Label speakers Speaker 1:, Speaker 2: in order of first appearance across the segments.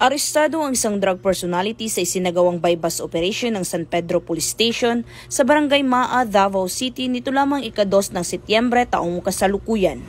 Speaker 1: Arestado ang isang drug personality sa isinagawang bypass operation ng San Pedro Police Station sa Barangay Maa, Davao City nito lamang ika-2 ng Setyembre taong kasalukuyan.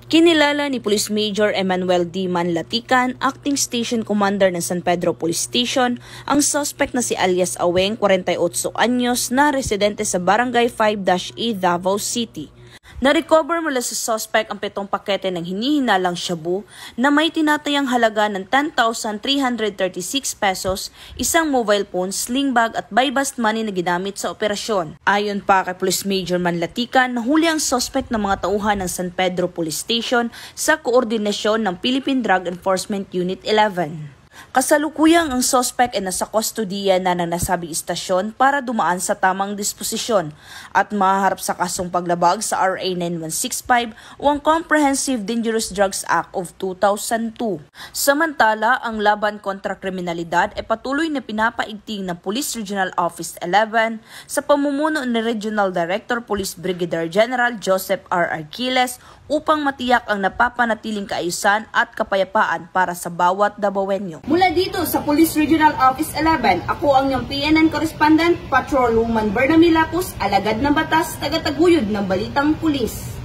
Speaker 1: Kinilala ni Police Major Emmanuel D. Manlatican, Acting Station Commander ng San Pedro Police Station, ang suspect na si alias Aweng, 48 anyos, na residente sa Barangay 5-E, Davao City. Na-recover mula sa suspect ang 7 pakete ng hinihinalang shabu na may tinatayang halaga ng 10,336 pesos, isang mobile phone, sling bag at buy-bust money na ginamit sa operasyon. Ayon pa kay Police Major Manlatican, nahuli ang suspect ng mga tauhan ng San Pedro Police Station sa koordinasyon ng Philippine Drug Enforcement Unit 11. Kasalukuyang ang suspect ay nasa kustodiya na ng nasabing istasyon para dumaan sa tamang disposisyon at mahaharap sa kasong paglabag sa RA 9165 o ang Comprehensive Dangerous Drugs Act of 2002. Samantala, ang laban kontra kriminalidad ay patuloy na pinapaigting ng Police Regional Office 11 sa pamumuno ni Regional Director Police Brigadier General Joseph R. Arquiles upang matiyak ang napapanatiling kaayusan at kapayapaan para sa bawat Davaoenyo.
Speaker 2: Mula dito sa Police Regional Office 11, ako ang iyong PNN Correspondent, Patrolwoman Bernamie Lapus, alagad ng batas, tagataguyod ng Balitang Pulis.